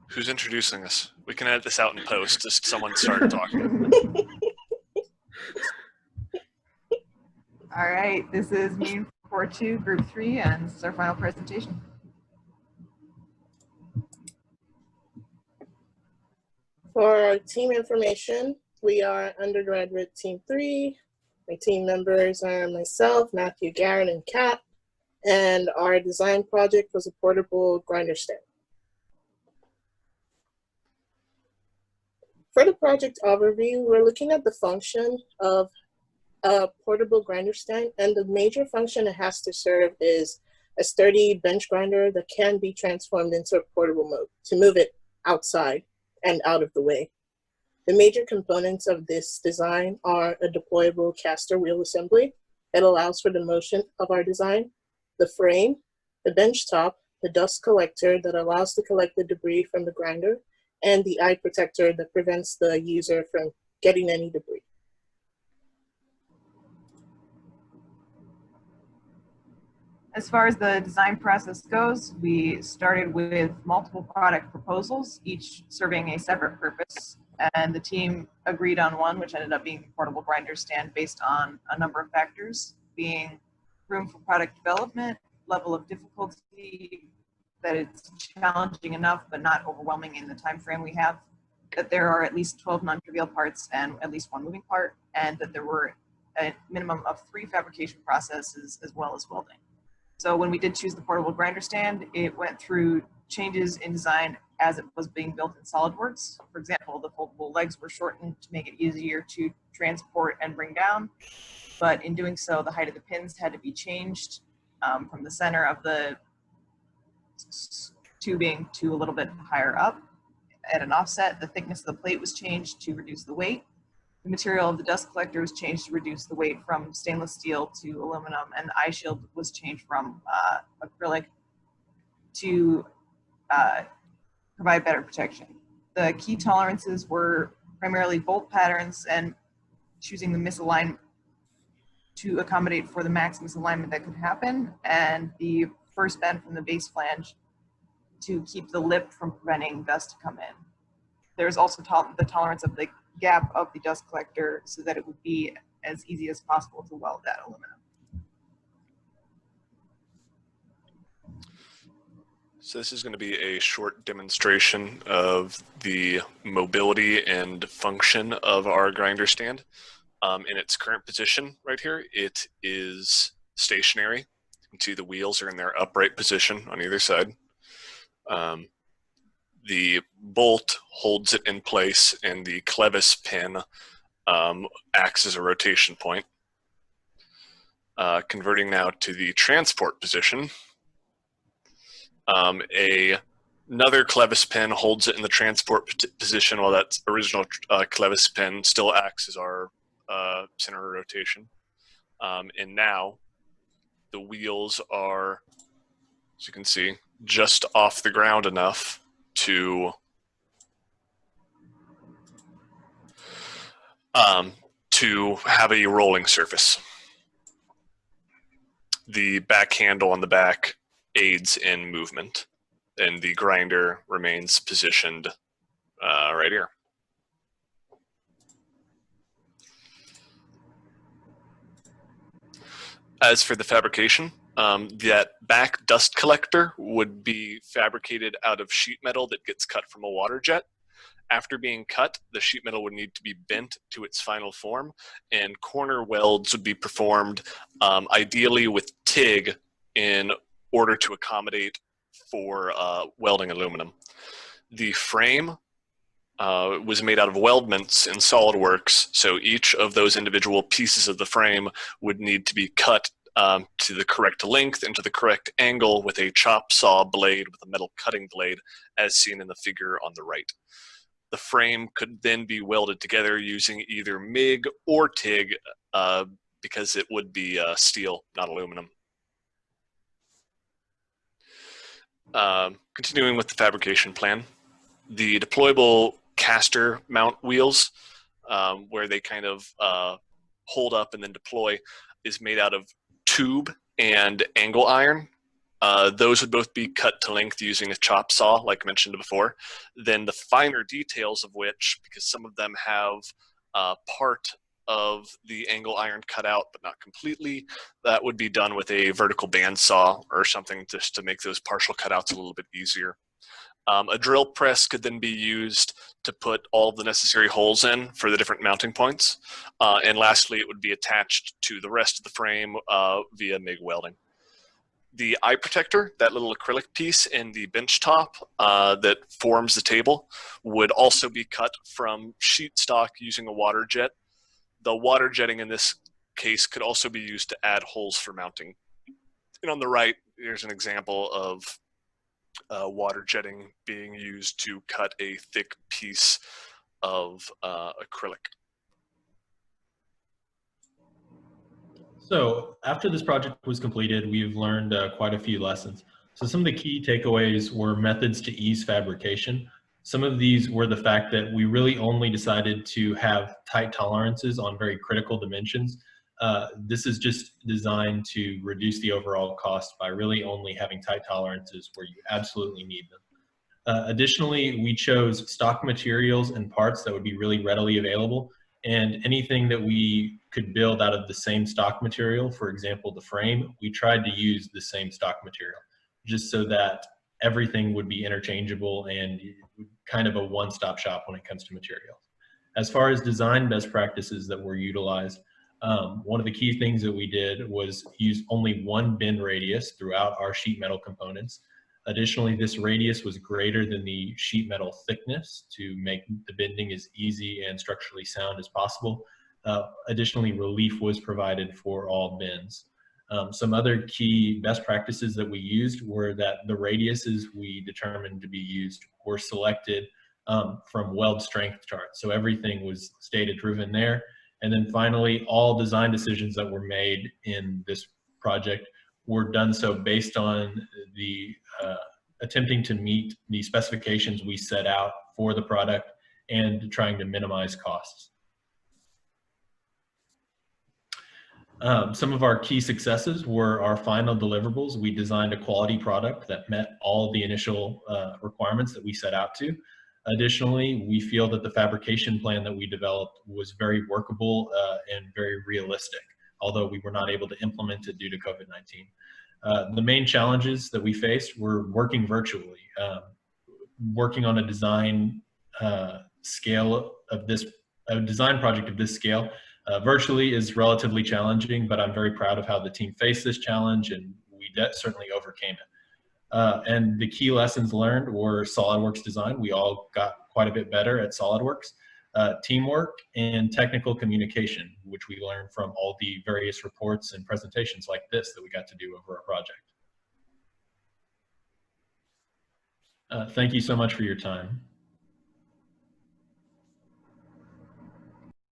Who's introducing us? We can edit this out in post. Just someone start talking. All right, this is Meeting 4-2, Group 3, and this is our final presentation. For our team information, we are undergraduate team 3. My team members are myself, Matthew, Garrett, and Kat, and our design project was a portable grinder stand. For the project overview, we're looking at the function of a portable grinder stand, and the major function it has to serve is a sturdy bench grinder that can be transformed into a portable mode to move it outside and out of the way. The major components of this design are a deployable caster wheel assembly that allows for the motion of our design, the frame, the bench top, the dust collector that allows to collect the debris from the grinder, and the eye protector that prevents the user from getting any debris. As far as the design process goes, we started with multiple product proposals, each serving a separate purpose, and the team agreed on one, which ended up being the portable grinder stand based on a number of factors, being room for product development, level of difficulty, that it's challenging enough but not overwhelming in the time frame we have, that there are at least 12 non-trivial parts and at least one moving part, and that there were a minimum of 3 fabrication processes as well as welding. So when we did choose the portable grinder stand, it went through changes in design as it was being built in SolidWorks. For example, the foldable legs were shortened to make it easier to transport and bring down. But in doing so, the height of the pins had to be changed from the center of the tubing to a little bit higher up at an offset. The thickness of the plate was changed to reduce the weight. The material of the dust collector was changed to reduce the weight from stainless steel to aluminum, and the eye shield was changed from acrylic to provide better protection. The key tolerances were primarily bolt patterns and choosing the misalignment to accommodate for the max misalignment that could happen, and the first bend from the base flange to keep the lip from preventing dust to come in. There's also the tolerance of the gap of the dust collector so that it would be as easy as possible to weld that aluminum. So this is going to be a short demonstration of the mobility and function of our grinder stand. In its current position right here, it is stationary. You can see the wheels are in their upright position on either side. The bolt holds it in place, and the clevis pin acts as a rotation point. Converting now to the transport position, another clevis pin holds it in the transport position while that original clevis pin still acts as our center of rotation. And now the wheels are, as you can see, just off the ground enough to have a rolling surface. The back handle on the back aids in movement, and the grinder remains positioned right here. As for the fabrication, that back dust collector would be fabricated out of sheet metal that gets cut from a water jet. After being cut, the sheet metal would need to be bent to its final form, and corner welds would be performed ideally with TIG in order to accommodate for welding aluminum. The frame was made out of weldments in SolidWorks, so each of those individual pieces of the frame would need to be cut to the correct length and to the correct angle with a chop saw blade with a metal cutting blade, as seen in the figure on the right. The frame could then be welded together using either MIG or TIG because it would be steel, not aluminum. Continuing with the fabrication plan, the deployable caster mount wheels, where they kind of hold up and then deploy, is made out of tube and angle iron. Those would both be cut to length using a chop saw, like mentioned before. Then the finer details of which, because some of them have part of the angle iron cut out, but not completely, that would be done with a vertical bandsaw or something just to make those partial cutouts a little bit easier. A drill press could then be used to put all of the necessary holes in for the different mounting points. And lastly, it would be attached to the rest of the frame via MIG welding. The eye protector, that little acrylic piece in the bench top that forms the table, would also be cut from sheet stock using a water jet. The water jetting in this case could also be used to add holes for mounting. And on the right, here's an example of water jetting being used to cut a thick piece of acrylic. So after this project was completed, we've learned quite a few lessons. So some of the key takeaways were methods to ease fabrication. Some of these were the fact that we really only decided to have tight tolerances on very critical dimensions. This is just designed to reduce the overall cost by really only having tight tolerances where you absolutely need them. Additionally, we chose stock materials and parts that would be really readily available, and anything that we could build out of the same stock material, for example, the frame, we tried to use the same stock material just so that everything would be interchangeable and kind of a one-stop shop when it comes to materials. As far as design best practices that were utilized, one of the key things that we did was use only one bend radius throughout our sheet metal components. Additionally, this radius was greater than the sheet metal thickness to make the bending as easy and structurally sound as possible. Additionally, relief was provided for all bends. Some other key best practices that we used were that the radiuses we determined to be used were selected from weld strength charts. So everything was stated proven there. And then finally, all design decisions that were made in this project were done so based on the attempting to meet the specifications we set out for the product and trying to minimize costs. Some of our key successes were our final deliverables. We designed a quality product that met all the initial requirements that we set out to. Additionally, we feel that the fabrication plan that we developed was very workable and very realistic, although we were not able to implement it due to COVID-19. The main challenges that we faced were working virtually. Working on a design scale of this, a design project of this scale, virtually is relatively challenging, but I'm very proud of how the team faced this challenge, and we certainly overcame it. And the key lessons learned were SolidWorks design. We all got quite a bit better at SolidWorks. Teamwork and technical communication, which we learned from all the various reports and presentations like this that we got to do over our project. Thank you so much for your time.